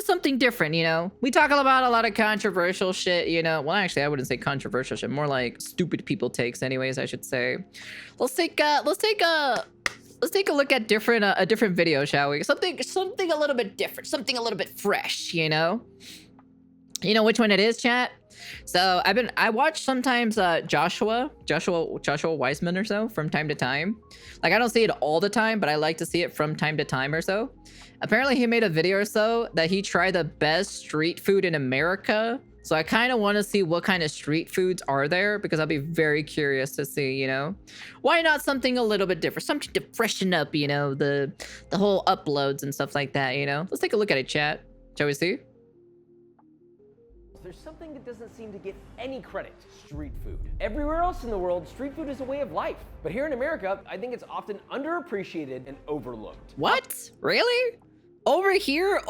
something different, you know? We talk about a lot of controversial shit, you know? Well, actually, I wouldn't say controversial shit, more like stupid people takes anyways, I should say. Let's take a look at a different video, shall we? Something a little bit different, something a little bit fresh, you know? You know which one it is, chat? So I watch sometimes Joshua Weissman or so from time to time. Like, I don't see it all the time, but I like to see it from time to time or so. Apparently he made a video or so that he tried the best street food in America. So I kind of want to see what kind of street foods are there, because I'll be very curious to see, you know, why not something a little bit different, something to freshen up, you know, the whole uploads and stuff like that, you know. Let's take a look at it, chat. Shall we see? There's something that doesn't seem to get any credit: street food. Everywhere else in the world, street food is a way of life. But here in America, I think it's often underappreciated and overlooked. What? Really? Over here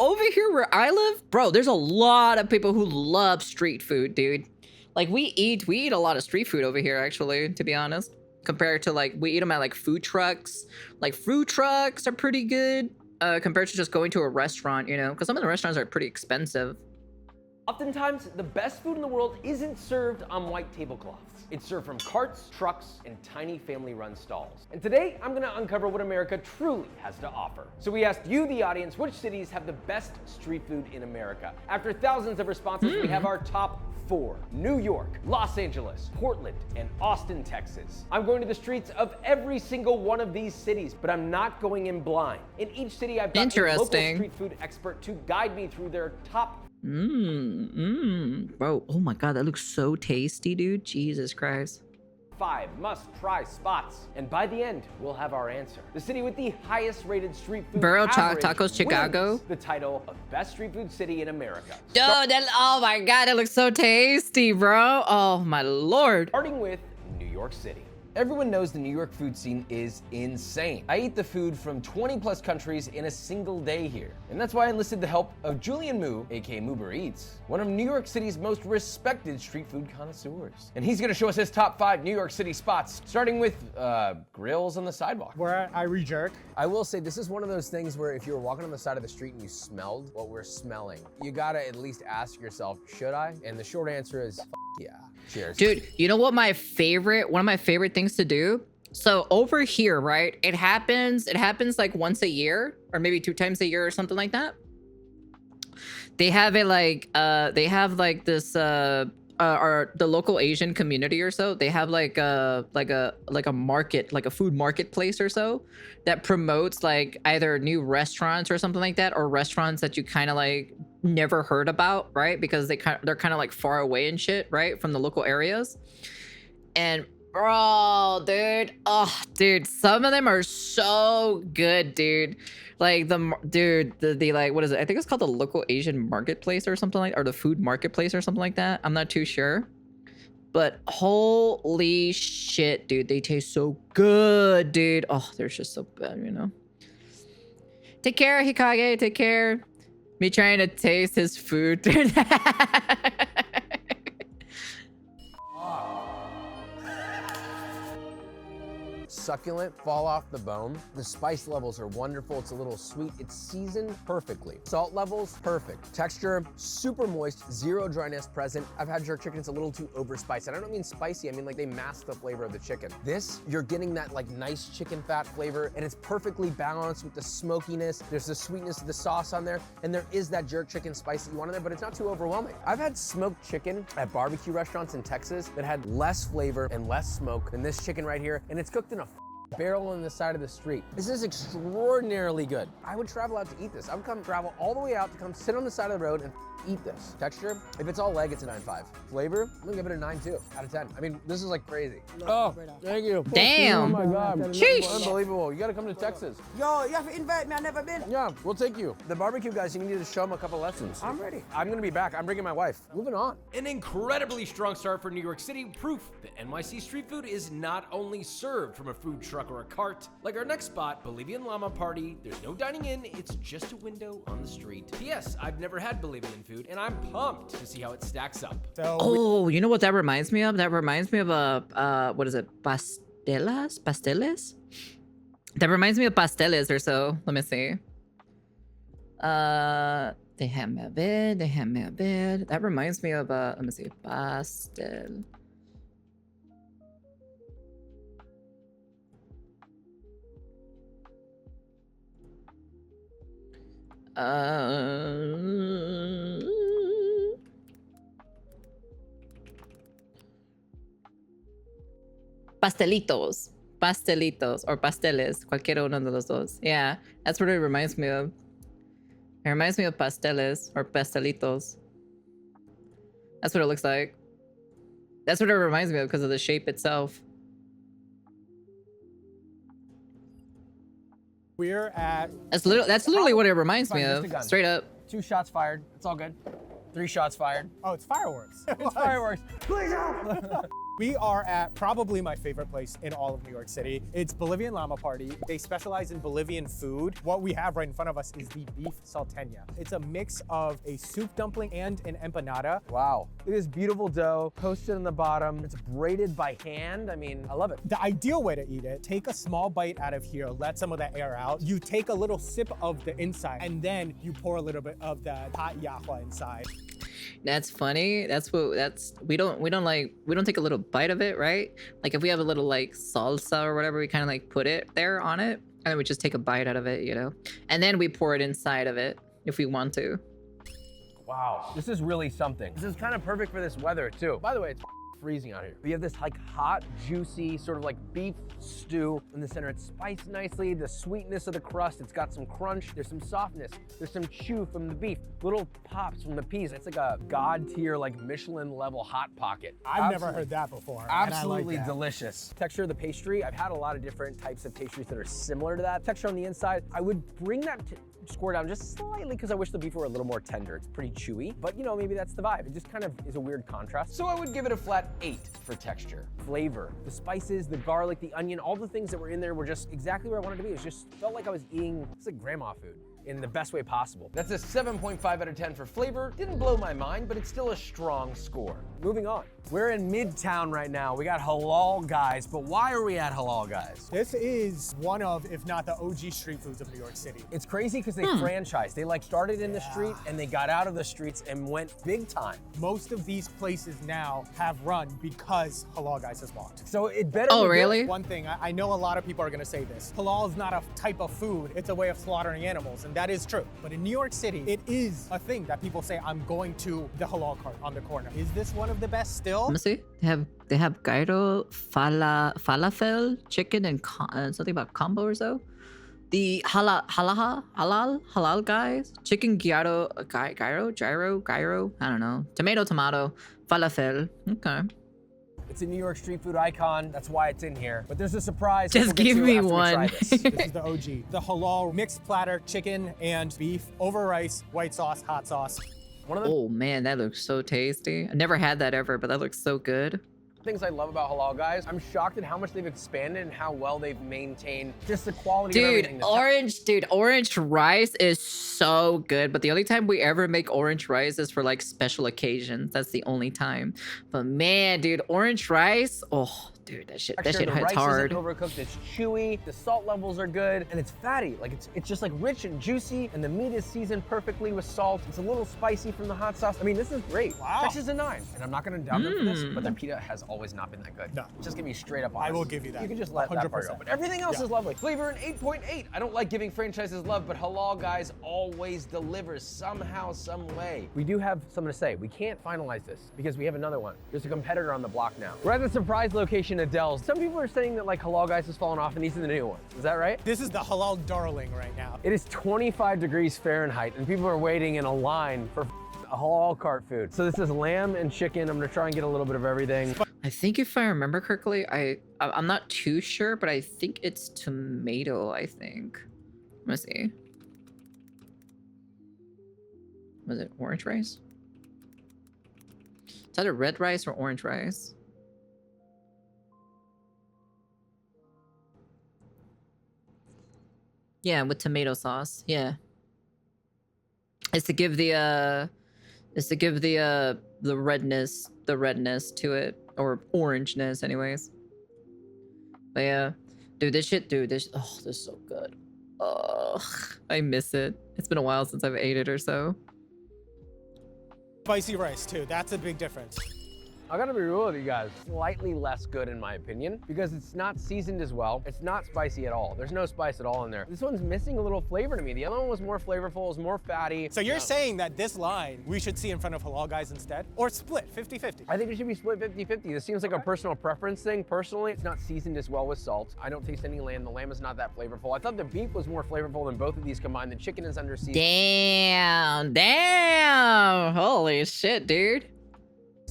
where I live? Bro, there's a lot of people who love street food, dude. Like, we eat a lot of street food over here, actually, to be honest. Compared to, like, we eat them at, like, food trucks. Like, food trucks are pretty good compared to just going to a restaurant, you know? Because some of the restaurants are pretty expensive. Oftentimes, the best food in the world isn't served on white tablecloths. It's served from carts, trucks, and tiny family-run stalls. And today, I'm gonna uncover what America truly has to offer. So we asked you, the audience, which cities have the best street food in America? After thousands of responses, we have our top 4: New York, Los Angeles, Portland, and Austin, Texas. I'm going to the streets of every single one of these cities, but I'm not going in blind. In each city, I've got a local street food expert to guide me through their top. Bro, oh my god, that looks so tasty, dude. Jesus Christ. 5 must-try spots, and by the end, we'll have our answer. The city with the highest-rated street food Burro average Tacos Chicago wins the title of best street food city in America. Dude, oh my god, it looks so tasty, bro. Oh my lord. Starting with New York City. Everyone knows the New York food scene is insane. I eat the food from 20 plus countries in a single day here. And that's why I enlisted the help of Julian Moo, aka Moober Eats, one of New York City's most respected street food connoisseurs. And he's gonna show us his top 5 New York City spots, starting with grills on the sidewalk. Where I re-jerk. I will say this is one of those things where if you were walking on the side of the street and you smelled what we're smelling, you gotta at least ask yourself, should I? And the short answer is, yeah. Cheers. Dude, you know what one of my favorite things to do? So over here, right? It happens like once a year, or maybe 2 times a year or something like that. They have it like this or the local Asian community or so, they have like a market, like a food marketplace or so, that promotes like either new restaurants or something like that, or restaurants that you kind of like never heard about, right? Because they're kind of like far away and shit, right, from the local areas. And bro, dude, oh dude, some of them are so good, dude. Like the like, what is it? I think it's called the local Asian marketplace or something like, or the food marketplace or something like that. I'm not too sure. But holy shit, dude, they taste so good, dude. Oh, they're just so bad, you know. Take care, Hikage, take care. Me trying to taste his food, dude. Succulent, fall off the bone. The spice levels are wonderful. It's a little sweet. It's seasoned perfectly. Salt levels, perfect. Texture, super moist, zero dryness present. I've had jerk chicken, it's a little too overspiced. And I don't mean spicy, I mean like they mask the flavor of the chicken. This, you're getting that like nice chicken fat flavor, and it's perfectly balanced with the smokiness. There's the sweetness of the sauce on there, and there is that jerk chicken spice that you want in there, but it's not too overwhelming. I've had smoked chicken at barbecue restaurants in Texas that had less flavor and less smoke than this chicken right here, and it's cooked in a barrel on the side of the street. This is extraordinarily good. I would travel out to eat this. I would come travel all the way out to come sit on the side of the road and eat this. Texture, if it's all leg, it's a 9.5. Flavor, I'm gonna give it a 9.2 out of 10. I mean, this is like crazy. Oh, thank you. Damn. Oh my God. Sheesh. Unbelievable. You gotta come to Texas. Yo, you have to invite me, I've never been. Yeah, we'll take you. The barbecue guys, you need to show them a couple lessons. I'm ready. I'm gonna be back. I'm bringing my wife. Moving on. An incredibly strong start for New York City, proof that NYC street food is not only served from a food truck or a cart. Like our next spot, Bolivian Llama Party, there's no dining in, it's just a window on the street. P.S. I've never had Bolivian food, and I'm pumped to see how it stacks up. So Oh, you know what that reminds me of? That reminds me of what is it? Pasteles? That reminds me of pasteles or so. Let me see. Déjame ver, déjame ver. That reminds me of let me see, pastel. Pastelitos. Pastelitos or pasteles, cualquiera uno de los dos. Yeah, that's what it reminds me of. It reminds me of pasteles or pastelitos. That's what it looks like. That's what it reminds me of because of the shape itself. We're at That's literally what it reminds me Fine, just of. a gun. Straight up. 2 shots fired. It's all good. 3 shots fired. oh, it's fireworks. It's fireworks. We are at probably my favorite place in all of New York City. It's Bolivian Llama Party. They specialize in Bolivian food. What we have right in front of us is the beef salteña. It's a mix of a soup dumpling and an empanada. Wow. Look at this beautiful dough, toasted on the bottom. It's braided by hand. I mean, I love it. The ideal way to eat it, take a small bite out of here, let some of the air out. You take a little sip of the inside, and then you pour a little bit of the hot yahua inside. That's funny. We don't take a little bite of it, right? Like if we have a little like salsa or whatever, we kind of like put it there on it, and then we just take a bite out of it, you know? And then we pour it inside of it if we want to. Wow. This is really something. This is kind of perfect for this weather too. By the way, it's freezing out here. We have this like hot, juicy, sort of like beef stew in the center. It's spiced nicely, the sweetness of the crust, it's got some crunch, there's some softness, there's some chew from the beef, little pops from the peas. It's like a god tier, like Michelin level hot pocket. I've never heard that before. and I like Absolutely that. delicious. Texture of the pastry, I've had a lot of different types of pastries that are similar to that. Texture on the inside, I would bring that score down just slightly because I wish the beef were a little more tender. It's pretty chewy, but you know, maybe that's the vibe. It just kind of is a weird contrast. So I would give it a flat 8 for texture. Flavor, the spices, the garlic, the onion, all the things that were in there were just exactly where I wanted to be. It just felt like I was eating, it's like grandma food in the best way possible. That's a 7.5 out of 10 for flavor. Didn't blow my mind, but it's still a strong score. Moving on. We're in Midtown right now. We got Halal Guys, but why are we at Halal Guys? This is one of, if not the OG street foods of New York City. It's crazy because they franchised. They like started in the street and they got out of the streets and went big time. Most of these places now have run because Halal Guys has bought. So it better Oh, be good. really? One thing, I know a lot of people are gonna say this. Halal is not a type of food, it's a way of slaughtering animals, and that is true. But in New York City, it is a thing that people say, I'm going to the halal cart on the corner. Is this one of the best still? Let me see. They have gyro, falafel, chicken, and something about combo or so. The halal guys, chicken gyro, gyro. I don't know. Tomato, falafel. Okay. It's a New York street food icon. That's why it's in here. But there's a surprise. Just that we'll get give to me after we try one. this. This is the OG. The halal mixed platter, chicken and beef over rice, white sauce, hot sauce. One of the Oh man, that looks so tasty. I never had that ever, but that looks so good. things I love about Halal Guys, I'm shocked at how much they've expanded and how well they've maintained just the quality of everything. Orange rice is so good, but the only time we ever make orange rice is for like special occasions. That's the only time. But man, dude, orange rice, oh dude, that shit The hits rice hard. isn't overcooked, it's chewy, the salt levels are good, and it's fatty. Like it's just like rich and juicy, and the meat is seasoned perfectly with salt. It's a little spicy from the hot sauce. I mean, this is great. Wow. Texture's a 9, and I'm not gonna doubt them for this, but their pita has always not been that good. No. Just give me straight up honest. I will give you that. You can just let that part go. 100%. But everything else Yeah. is lovely. Flavor an 8.8. I don't like giving franchises love, but Halal Guys always delivers somehow, some way. We do have something to say. We can't finalize this because we have another one. There's a competitor on the block now. We're at the surprise location at Dell's. Some people are saying that like Halal Guys has fallen off and these are the new ones. Is that right? This is the halal darling right now. It is 25 degrees Fahrenheit and people are waiting in a line for a halal cart food. So this is lamb and chicken. I'm gonna try and get a little bit of everything. I think if I remember correctly, I'm not too sure, but I think it's tomato, I think. Let me see. Was it orange rice? It's either red rice or orange rice. Yeah, with tomato sauce. Yeah. It's to give the redness to it, or orangeness anyways. But yeah, dude, this is so good. Ugh, I miss it. It's been a while since I've ate it or so. Spicy rice too, that's a big difference. I gotta be real with you guys, slightly less good in my opinion, because it's not seasoned as well. It's not spicy at all. There's no spice at all in there. This one's missing a little flavor to me. The other one was more flavorful, it was more fatty. So you're saying that this line we should see in front of halal guys instead? Or split, 50-50? I think it should be split 50-50. This seems like a personal preference thing. Personally, it's not seasoned as well with salt. I don't taste any lamb. The lamb is not that flavorful. I thought the beef was more flavorful than both of these combined. The chicken is under seasoned. Damn. Holy shit, dude.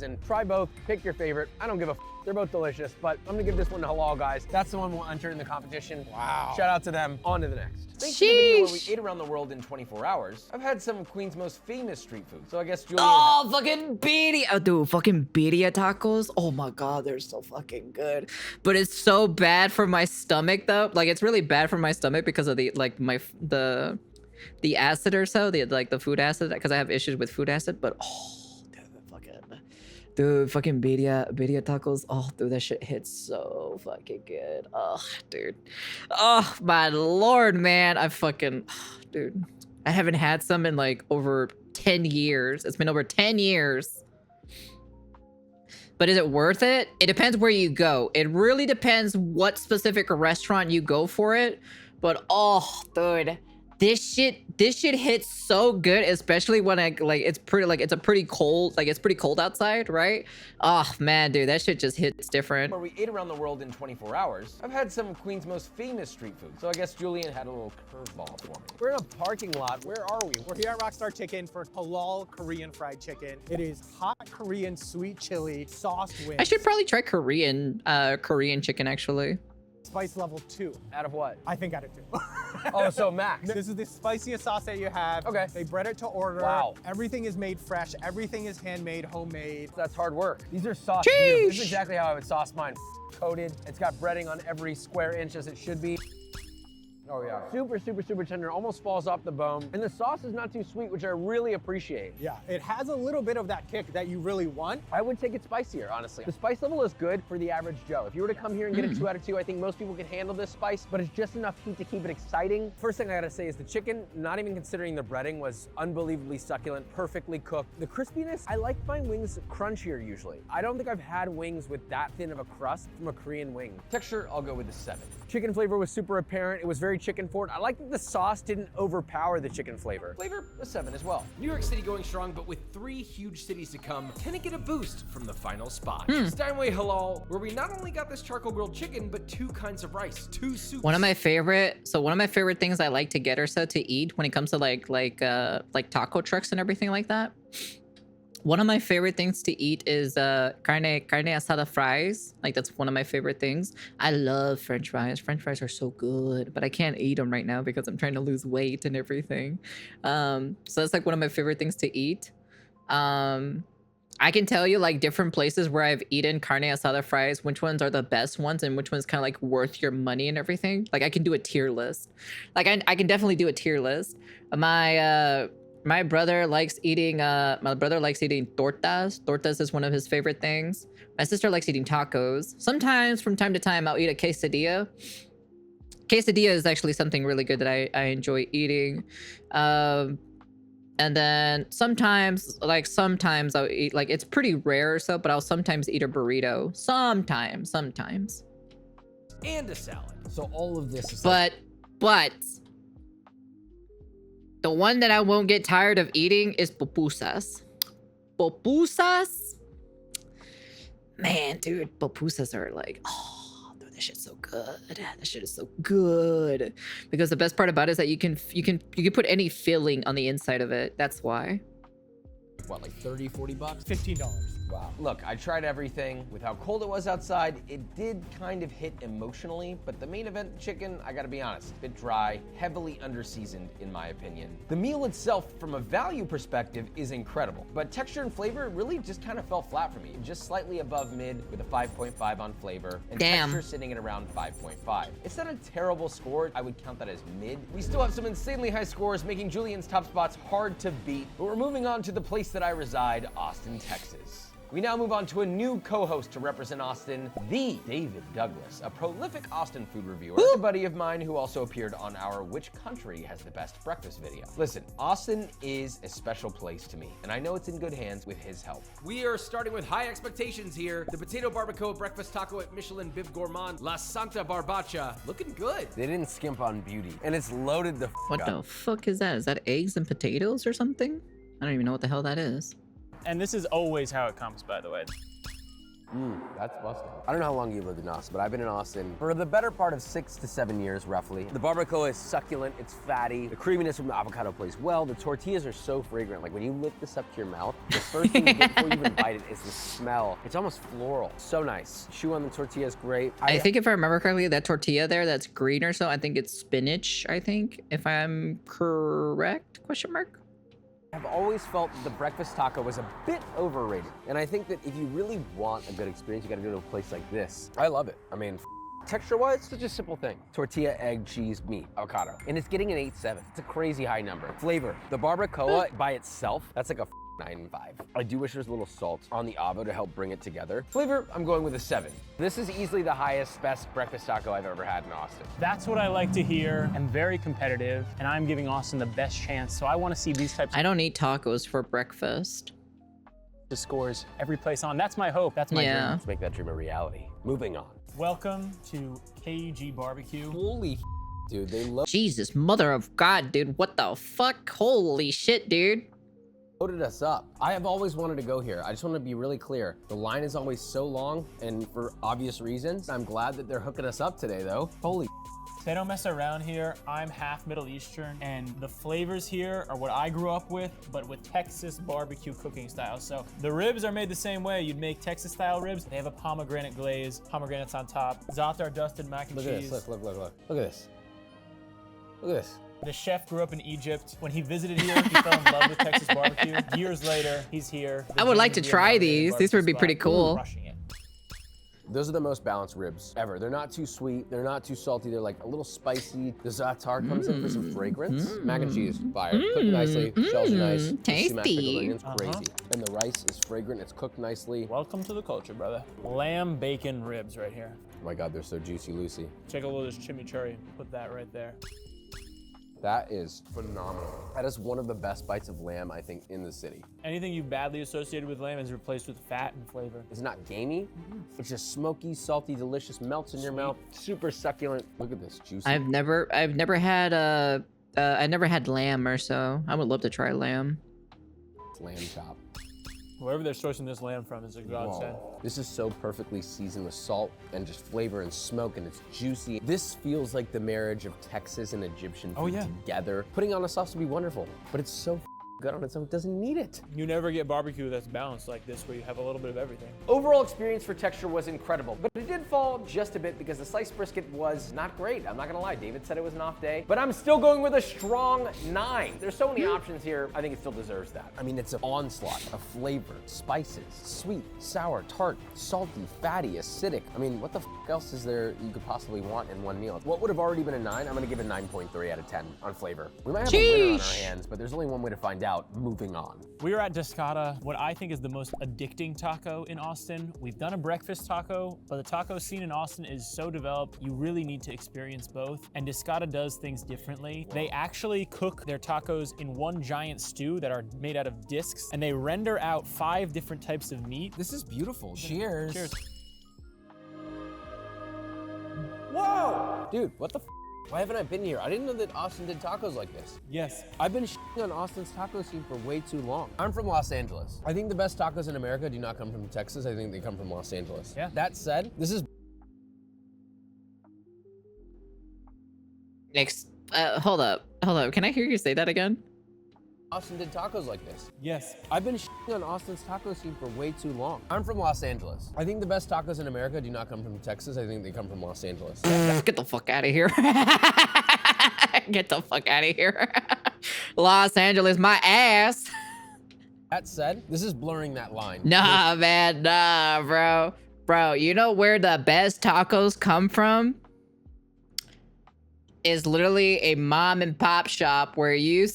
And try both, pick your favorite. I don't give a f. They're both delicious, but I'm gonna give this one to halal guys. That's the one we'll enter in the competition. Wow. Shout out to them. On to the next. Thanks to the video where we ate around the world in 24 hours, I've had some of Queens' most famous street food. So I guess Julian... Oh, fucking birria. Oh, dude, fucking birria tacos. Oh my God, they're so fucking good. But it's so bad for my stomach though. Like, it's really bad for my stomach because of the, like, the acid or so, the food acid, because I have issues with food acid, but oh. Dude, fucking birria tacos. Oh, dude, that shit hits so fucking good. Oh, dude. Oh, my Lord, man. Dude. I haven't had some in like over 10 years. It's been over 10 years. But is it worth it? It depends where you go. It really depends what specific restaurant you go for it. But oh, dude. This shit hits so good, especially when it's pretty cold outside, right? Oh man, dude, that shit just hits different. Where we ate around the world in 24 hours, I've had some of Queens' most famous street food. So I guess Julian had a little curveball for me. We're in a parking lot. Where are we? We're here at Rockstar Chicken for halal Korean fried chicken. It is hot Korean sweet chili sauced wings. I should probably try Korean chicken actually. Spice level 2. Out of what? I think out of 2. Oh, so max. This is the spiciest sauce that you have. Okay. They bread it to order. Wow. Everything is made fresh. Everything is handmade, homemade. That's hard work. These are sauced. This is exactly how I would sauce mine. Coated. It's got breading on every square inch as it should be. Oh yeah. Super, super, super tender, almost falls off the bone. And the sauce is not too sweet, which I really appreciate. Yeah, it has a little bit of that kick that you really want. I would take it spicier, honestly. The spice level is good for the average Joe. If you were to come here and get a 2 out of 2, I think most people can handle this spice, but it's just enough heat to keep it exciting. First thing I gotta say is the chicken, not even considering the breading, was unbelievably succulent, perfectly cooked. The crispiness, I like my wings crunchier usually. I don't think I've had wings with that thin of a crust from a Korean wing. Texture, I'll go with a 7. Chicken flavor was super apparent. It was very chicken forward. I like that the sauce didn't overpower the chicken flavor. Flavor, a 7 as well. New York City going strong, but with 3 huge cities to come, tend to get a boost from the final spot. Steinway Halal, where we not only got this charcoal grilled chicken, but 2 kinds of rice, 2 soups. One of my favorite things I like to get or so to eat when it comes to like taco trucks and everything like that. One of my favorite things to eat is carne asada fries. Like, that's one of my favorite things. I love French fries. French fries are so good, but I can't eat them right now because I'm trying to lose weight and everything. So that's like one of my favorite things to eat. I can tell you like different places where I've eaten carne asada fries, which ones are the best ones and which ones kind of like worth your money and everything. Like, I can do a tier list. Like, I can definitely do a tier list. My brother likes eating tortas. Tortas is one of his favorite things. My sister likes eating tacos. Sometimes from time to time I'll eat a quesadilla. Quesadilla is actually something really good that I enjoy eating. And then sometimes I'll eat, like, it's pretty rare or so, but I'll sometimes eat a burrito. Sometimes. And a salad. So all of this is but the one that I won't get tired of eating is pupusas. Pupusas? Man, dude, pupusas are like, oh, dude, that shit's so good. That shit is so good. Because the best part about it is that you can put any filling on the inside of it. That's why. what, like 30, 40 bucks? $15. Wow. Look, I tried everything. With how cold it was outside, it did kind of hit emotionally, but the main event chicken, I gotta be honest, a bit dry, heavily underseasoned in my opinion. The meal itself, from a value perspective, is incredible, but texture and flavor really just kind of fell flat for me. Just slightly above mid with a 5.5 on flavor, and texture sitting at around 5.5. It's not a terrible score. I would count that as mid. We still have some insanely high scores, making Julian's top spots hard to beat, but we're moving on to the place that I reside, Austin, Texas. We now move on to a new co-host to represent Austin, the David Douglas, a prolific Austin food reviewer, a buddy of mine who also appeared on our Which Country Has the Best Breakfast video. Listen, Austin is a special place to me, and I know it's in good hands with his help. We are starting with high expectations here. The potato barbacoa breakfast taco at Michelin Bib Gourmand, La Santa Barbacha, looking good. They didn't skimp on beauty, and it's loaded the What up. the fuck is that? Is that eggs and potatoes or something? I don't even know what the hell that is. And this is always how it comes, by the way. That's busting. I don't know how long you've lived in Austin, but I've been in Austin for the better part of 6 to 7 years, roughly. The barbacoa is succulent, it's fatty. The creaminess from the avocado plays well. The tortillas are so fragrant. Like when you lift this up to your mouth, the first thing you get before you even bite it is the smell. It's almost floral. So nice. Chew on the tortilla is great. I think if I remember correctly, that tortilla there, that's green or so. I think it's spinach, I think, if I'm correct, question mark. I've always felt that the breakfast taco was a bit overrated. And I think that if you really want a good experience, you gotta go to a place like this. I love it. I mean, texture-wise, it's such a simple thing. Tortilla, egg, cheese, meat, avocado. And it's getting an 8.7. It's a crazy high number. Flavor. The barbacoa by itself, that's like a 9.5. I do wish there was a little salt on the avo to help bring it together. Flavor, I'm going with a 7. This is easily the highest, best breakfast taco I've ever had in Austin. That's what I like to hear. I'm very competitive, and I'm giving Austin the best chance, so I want to see these types I don't eat tacos for breakfast. of scores every place on. That's my hope. That's my Yeah. dream. Let's make that dream a reality. Moving on. Welcome to KG Barbecue. Holy dude, they Jesus, mother of God, dude. What the fuck? Holy shit, dude. loaded us up. I have always wanted to go here. I just want to be really clear. The line is always so long, and for obvious reasons. I'm glad that they're hooking us up today, though. Holy. They don't mess around here. I'm half Middle Eastern, and the flavors here are what I grew up with, but with Texas barbecue cooking style. So the ribs are made the same way. You'd make Texas style ribs. They have a pomegranate glaze, pomegranates on top, za'atar dusted mac and Look at cheese. this. Look at this. Look at this. The chef grew up in Egypt. When he visited here, he fell in love with Texas barbecue. Years later, he's here. I would like to try these. These would be pretty cool. Crushing it. Those are the most balanced ribs ever. They're not too sweet. They're not too salty. They're like a little spicy. The za'atar comes in for some fragrance. Mac and cheese, fire. Cooked nicely. Shells are nice. tasty. Mashed pickled onions, crazy. And the rice is fragrant. It's cooked nicely. Welcome to the culture, brother. Lamb bacon ribs right here. Oh my God, they're so juicy, Lucy. Take a little of this chimichurri. Put that right there. That is phenomenal. That is one of the best bites of lamb, I think, in the city. Anything you badly associated with lamb is replaced with fat and flavor. It's not gamey. It's just smoky, salty, delicious, melts in your mouth. Super succulent. Look at this, juicy. I've never had I never had lamb or so. I would love to try lamb. Lamb chop. Wherever they're sourcing this lamb from is a godsend. Whoa. This is so perfectly seasoned with salt and just flavor and smoke, and it's juicy. This feels like the marriage of Texas and Egyptian food together. Putting on a sauce would be wonderful, but it's so good on its own, it doesn't need it. You never get barbecue that's balanced like this, where you have a little bit of everything. Overall experience for texture was incredible, but it did fall just a bit because the sliced brisket was not great. I'm not gonna lie, David said it was an off day, but I'm still going with a strong 9. There's so many options here, I think it still deserves that. I mean, it's an onslaught of flavor, spices, sweet, sour, tart, salty, fatty, acidic. I mean, what the else is there you could possibly want in one meal? What would have already been a 9, I'm gonna give a 9.3 out of 10 on flavor. We might have a winner on our hands, but there's only one way to find out. Moving on. We are at Descada, what I think is the most addicting taco in Austin. We've done a breakfast taco, but the taco scene in Austin is so developed, you really need to experience both. And Descada does things differently. They actually cook their tacos in one giant stew that are made out of discs, and they render out 5 different types of meat. This is beautiful. Cheers. Cheers. Whoa! Dude, what the Why haven't I been here? I didn't know that Austin did tacos like this. Yes. I've been on Austin's taco scene for way too long. I'm from Los Angeles. I think the best tacos in America do not come from Texas. I think they come from Los Angeles. Yeah. That said, this is Next, hold up. Can I hear you say that again? Austin did tacos like this. Yes. I've been on Austin's taco scene for way too long. I'm from Los Angeles. I think the best tacos in America do not come from Texas. I think they come from Los Angeles. Get the fuck out of here. Get the fuck out of here. Los Angeles, my ass. That said, this is blurring that line. Nah, man, nah, bro. Bro, you know where the best tacos come from? is literally a mom and pop shop where you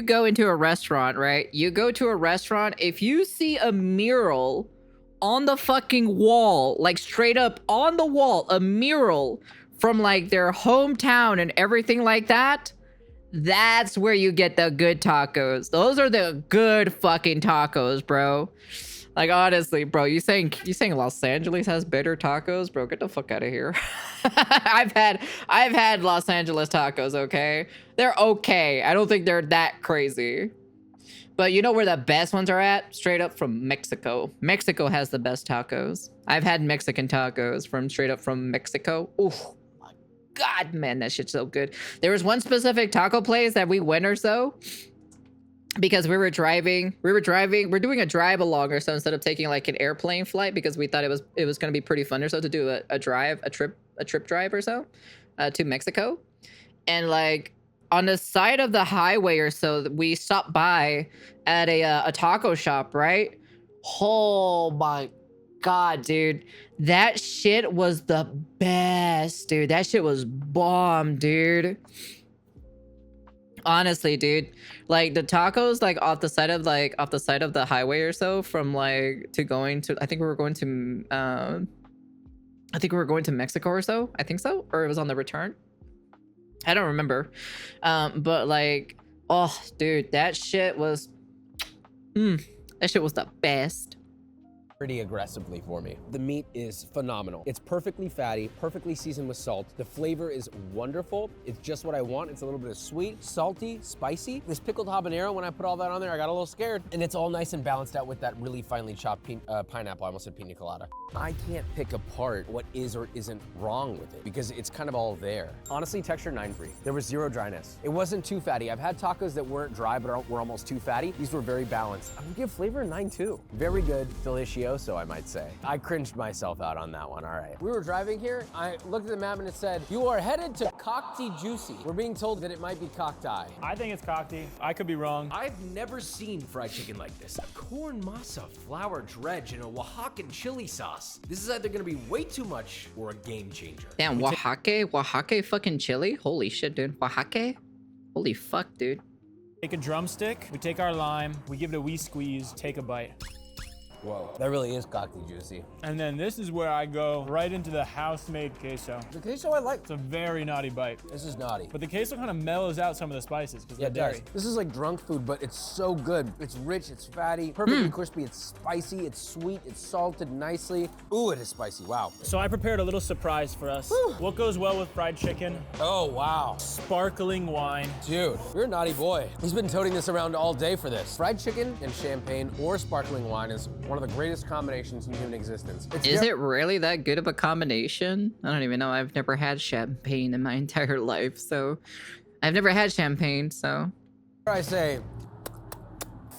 go into a restaurant, right? You go to a restaurant, if you see a mural on the fucking wall, like straight up on the wall, a mural from like their hometown and everything like that, that's where you get the good tacos. Those are the good fucking tacos, bro. Like, honestly, bro, you saying Los Angeles has better tacos? Bro, get the fuck out of here. I've had Los Angeles tacos, okay? They're okay. I don't think they're that crazy. But you know where the best ones are at? Straight up from Mexico. Mexico has the best tacos. I've had Mexican tacos from straight up from Mexico. Ooh, my God, man, that shit's so good. There was one specific taco place that we went or so, because we're doing a drive along or so instead of taking like an airplane flight, because we thought it was going to be pretty fun or so to do a trip drive or so to Mexico. And like on the side of the highway or so, we stopped by at a taco shop, right? Oh my God, dude, that shit was the best, dude. That shit was bomb, dude. Honestly, dude, like the tacos, like off the side of the highway or so, from like I think we were going to Mexico or so. I think so, or it was on the return. I don't remember. But like, oh, dude, that shit was the best. Pretty aggressively for me. The meat is phenomenal. It's perfectly fatty, perfectly seasoned with salt. The flavor is wonderful. It's just what I want. It's a little bit of sweet, salty, spicy. This pickled habanero, when I put all that on there, I got a little scared. And it's all nice and balanced out with that really finely chopped pineapple. I almost said pina colada. I can't pick apart what is or isn't wrong with it because it's kind of all there. Honestly, texture 9-3. There was zero dryness. It wasn't too fatty. I've had tacos that weren't dry but were almost too fatty. These were very balanced. I would give flavor a 9-2. Very good, delicioso, I might say. I cringed myself out on that one, all right. We were driving here. I looked at the map and it said, you are headed to Cockty Juicy. We're being told that it might be Cockty. I think it's cockty. I could be wrong. I've never seen fried chicken like this. A corn masa flour dredge in a Oaxacan chili sauce. This is either gonna be way too much or a game changer. Damn, Oaxaca fucking chili? Holy shit, dude. Oaxaca? Holy fuck, dude. Take a drumstick, we take our lime, we give it a wee squeeze, take a bite. Whoa, that really is Cockty Juicy. And then this is where I go right into the house-made queso. The queso I like. It's a very naughty bite. This is naughty. But the queso kind of mellows out some of the spices because Yeah, it does. This is like drunk food, but it's so good. It's rich, it's fatty, perfectly crispy, it's spicy, it's sweet, it's salted nicely. Ooh, it is spicy, wow. So I prepared a little surprise for us. What goes well with fried chicken? Oh, wow. Sparkling wine. Dude, you're a naughty boy. He's been toting this around all day for this. Fried chicken and champagne or sparkling wine is one of the greatest combinations in human existence. Is it really that good of a combination? I don't even know. I've never had champagne in my entire life, so I've never had champagne, so I say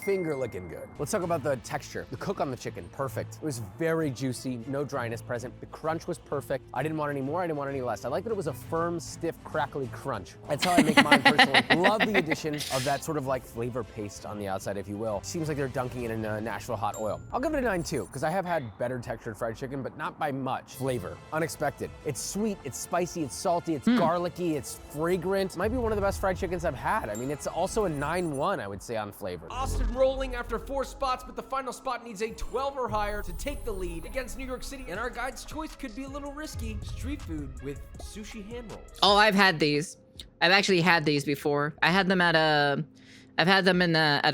finger licking good. Let's talk about the texture. The cook on the chicken, perfect. It was very juicy, no dryness present. The crunch was perfect. I didn't want any more, I didn't want any less. I like that it was a firm, stiff, crackly crunch. That's how I make mine personally. Love the addition of that sort of like flavor paste on the outside, if you will. Seems like they're dunking it in Nashville hot oil. I'll give it a 9-2, because I have had better textured fried chicken, but not by much. Flavor, unexpected. It's sweet, it's spicy, it's salty, it's garlicky, it's fragrant. Might be one of the best fried chickens I've had. I mean, it's also a 9-1, I would say, on flavor. Austin rolling after 4 spots, but the final spot needs a 12 or higher to take the lead against New York City, and our guide's choice could be a little risky. Street food with sushi hand rolls. Oh, I've had these. I've actually had these before. I've had them at a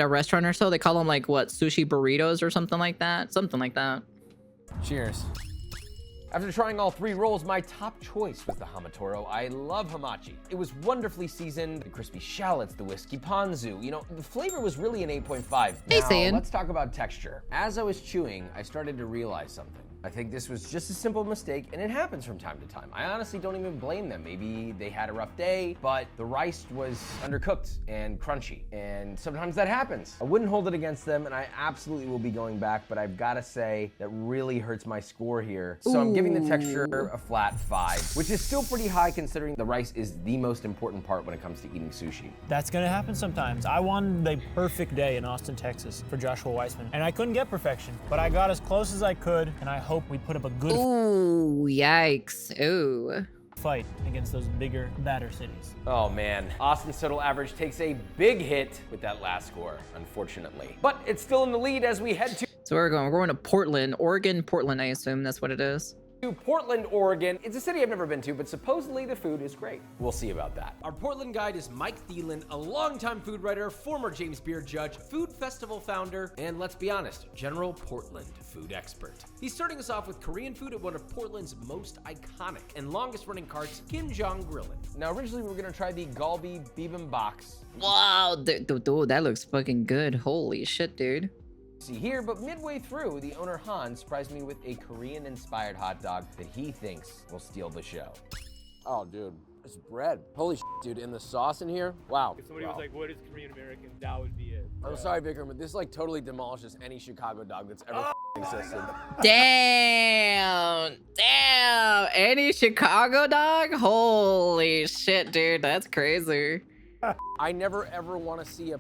restaurant or so. They call them like what, sushi burritos or something like that. Something like that. Cheers. After trying all 3 rolls, my top choice was the Hamatoro. I love hamachi. It was wonderfully seasoned, the crispy shallots, the whiskey ponzu. You know, the flavor was really an 8.5. Hey, Now, Sam. let's talk about texture. As I was chewing, I started to realize something. I think this was just a simple mistake, and it happens from time to time. I honestly don't even blame them. Maybe they had a rough day, but the rice was undercooked and crunchy, and sometimes that happens. I wouldn't hold it against them, and I absolutely will be going back, but I've got to say that really hurts my score here. So I'm giving the texture a flat 5, which is still pretty high considering the rice is the most important part when it comes to eating sushi. That's gonna happen sometimes. I wanted the perfect day in Austin, Texas for Joshua Weissman, and I couldn't get perfection, but I got as close as I could, and I hope we put up a good Ooh, yikes. Ooh. fight against those bigger, badder cities. Oh man, Austin's total average takes a big hit with that last score, unfortunately. But it's still in the lead as we head So we're going to Portland, Oregon, Portland, I assume that's what it is. to Portland, Oregon. It's a city I've never been to, but supposedly the food is great. We'll see about that. Our Portland guide is Mike Thielen, a longtime food writer, former James Beard judge, food festival founder, and let's be honest, general Portland food expert. He's starting us off with Korean food at one of Portland's most iconic and longest running carts, Kim Jong Grillin'. Now, originally we were gonna try the galbi bibimbap. Wow, dude, that looks fucking good. Holy shit, dude. See here, but midway through, the owner Han surprised me with a Korean-inspired hot dog that he thinks will steal the show. Oh, dude, it's bread. Holy shit, dude, and the sauce in here, wow. If somebody was like, what is Korean American? That would be it. I'm sorry, Vikram, but this like totally demolishes any Chicago dog that's ever existed. Damn, any Chicago dog? Holy shit, dude, that's crazy. I never ever want to see a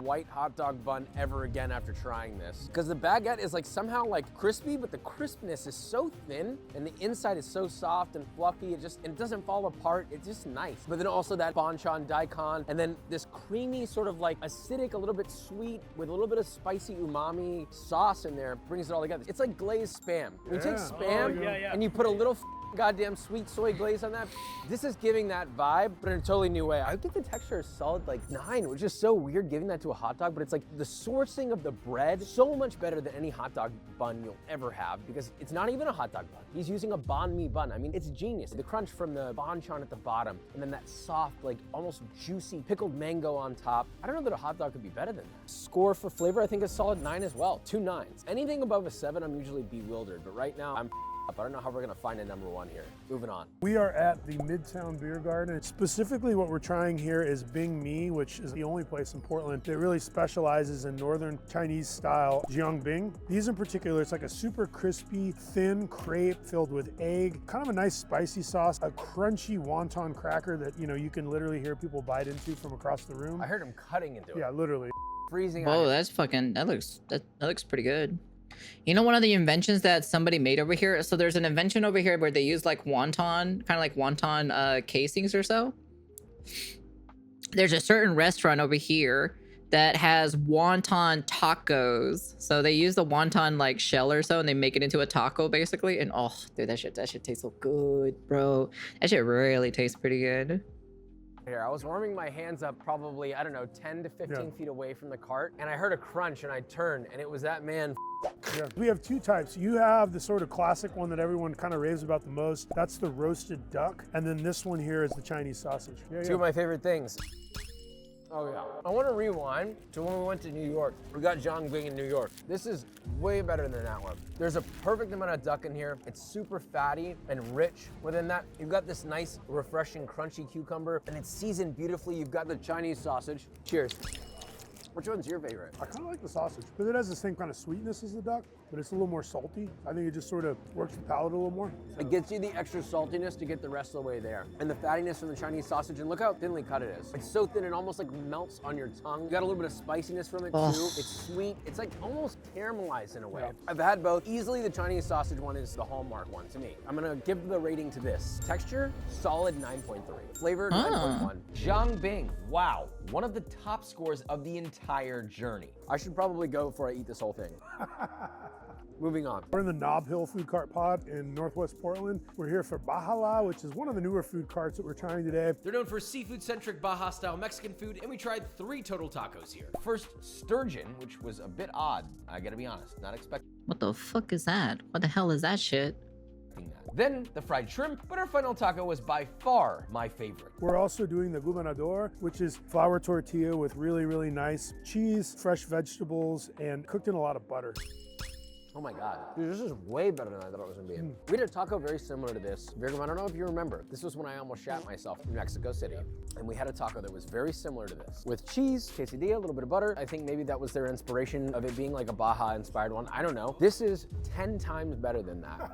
white hot dog bun ever again after trying this, because the baguette is like somehow like crispy, but the crispness is so thin and the inside is so soft and fluffy. It doesn't fall apart. It's just nice. But then also that banchan daikon, and then this creamy sort of like acidic, a little bit sweet with a little bit of spicy umami sauce in there brings it all together. It's like glazed Spam. When you take Spam and you put a little goddamn sweet soy glaze on that, this is giving that vibe, but in a totally new way. I think the texture is solid like 9, which is so weird giving that to a hot dog, but it's like the sourcing of the bread so much better than any hot dog bun you'll ever have, because it's not even a hot dog bun. He's using a banh mi bun. I mean, it's genius. The crunch from the banchan at the bottom, and then that soft, like almost juicy pickled mango on top. I don't know that a hot dog could be better than that. Score for flavor, I think a solid 9 as well. 2 9s. Anything above a 7, I'm usually bewildered, but right now I'm I don't know how we're gonna find a number 1 here. Moving on. We are at the Midtown Beer Garden. Specifically what we're trying here is Bing Mi, which is the only place in Portland that really specializes in Northern Chinese style jiangbing. These in particular, it's like a super crispy, thin crepe filled with egg, kind of a nice spicy sauce, a crunchy wonton cracker that, you know, you can literally hear people bite into from across the room. I heard him cutting into it. Yeah, literally. Freezing. Whoa, that's fucking, that looks pretty good. You know, one of the inventions that somebody made over here, so there's an invention over here where they use like wonton, kind of like wonton casings or so. There's a certain restaurant over here that has wonton tacos. So they use the wonton like shell or so and they make it into a taco basically. And oh, dude, that shit tastes so good, bro. That shit really tastes pretty good. Here, I was warming my hands up probably, I don't know, 10 to 15 feet away from the cart, and I heard a crunch and I turned, and it was that man. Yeah. We have 2 types. You have the sort of classic one that everyone kind of raves about the most. That's the roasted duck. And then this one here is the Chinese sausage. 2 of my favorite things. Oh yeah. I want to rewind to when we went to New York. We got jiangbing in New York. This is way better than that one. There's a perfect amount of duck in here. It's super fatty and rich. Within that, you've got this nice, refreshing, crunchy cucumber, and it's seasoned beautifully. You've got the Chinese sausage. Cheers. Which one's your favorite? I kind of like the sausage, because it has the same kind of sweetness as the duck, but it's a little more salty. I think it just sort of works the palate a little more. It gets you the extra saltiness to get the rest of the way there. And the fattiness from the Chinese sausage, and look how thinly cut it is. It's so thin, it almost like melts on your tongue. You got a little bit of spiciness from it too. It's sweet. It's like almost caramelized in a way. Yeah. I've had both. Easily the Chinese sausage one is the hallmark one to me. I'm gonna give the rating to this. Texture, solid 9.3. Flavor, 9.1. Jiangbing, wow. One of the top scores of the entire journey. I should probably go before I eat this whole thing. Moving on. We're in the Nob Hill Food Cart Pod in Northwest Portland. We're here for Bahala, which is one of the newer food carts that we're trying today. They're known for seafood-centric Baja-style Mexican food, and we tried 3 total tacos here. First, sturgeon, which was a bit odd. I gotta be honest, not expecting What the fuck is that? What the hell is that shit? that. Then the fried shrimp, but our final taco was by far my favorite. We're also doing the gobernador, which is flour tortilla with really, really nice cheese, fresh vegetables, and cooked in a lot of butter. Oh my God. Dude, this is way better than I thought it was gonna be. We did a taco very similar to this. Virgil, I don't know if you remember. This was when I almost shat myself in Mexico City. And we had a taco that was very similar to this. With cheese, quesadilla, a little bit of butter. I think maybe that was their inspiration of it being like a Baja-inspired one. I don't know. This is 10 times better than that.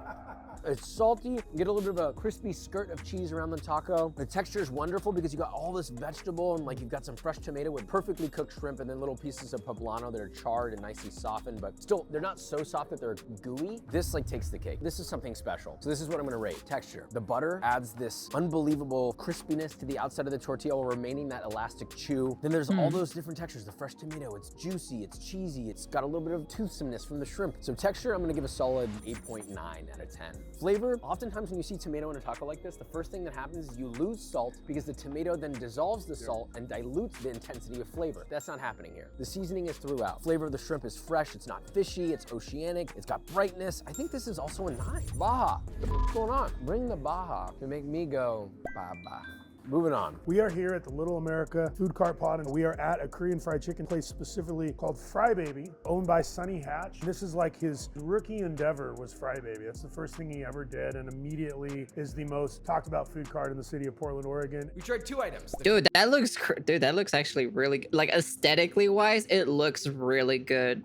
It's salty, you get a little bit of a crispy skirt of cheese around the taco. The texture is wonderful because you got all this vegetable and like you've got some fresh tomato with perfectly cooked shrimp and then little pieces of poblano that are charred and nicely softened, but still, they're not so soft that they're gooey. This like takes the cake. This is something special. So this is what I'm gonna rate. Texture. The butter adds this unbelievable crispiness to the outside of the tortilla while remaining that elastic chew. Then there's all those different textures. The fresh tomato, it's juicy, it's cheesy, it's got a little bit of toothsomeness from the shrimp. So texture, I'm gonna give a solid 8.9 out of 10. Flavor, oftentimes when you see tomato in a taco like this, the first thing that happens is you lose salt because the tomato then dissolves the salt and dilutes the intensity of flavor. That's not happening here. The seasoning is throughout. Flavor of the shrimp is fresh, it's not fishy, it's oceanic, it's got brightness. I think this is also a 9. Baja, what's going on? Bring the Baja to make me go, ba-ba. Moving on. We are here at the Little America Food Cart Pod, and we are at a Korean fried chicken place specifically called Fry Baby, owned by Sonny Hatch. This is like his rookie endeavor was Fry Baby. That's the first thing he ever did, and immediately is the most talked about food cart in the city of Portland, Oregon. We tried 2 items. Dude, that looks actually really good. Like aesthetically wise, it looks really good.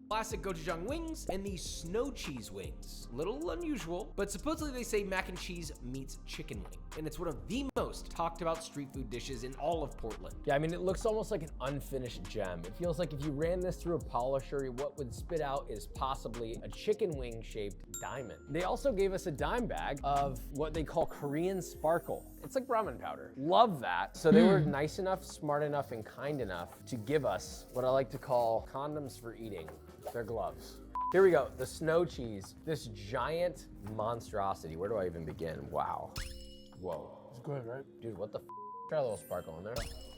Classic gochujang wings and the snow cheese wings. Little unusual, but supposedly they say mac and cheese meets chicken wing, and it's one of the most talked about street food dishes in all of Portland. Yeah, I mean, it looks almost like an unfinished gem. It feels like if you ran this through a polisher, what would spit out is possibly a chicken wing shaped diamond. They also gave us a dime bag of what they call Korean sparkle. It's like ramen powder. Love that. So they were nice enough, smart enough, and kind enough to give us what I like to call condoms for eating. They're gloves. Here we go, the snow cheese. This giant monstrosity. Where do I even begin? Wow. Whoa. It's good, right? Dude, what the f? Try a little sparkle in there.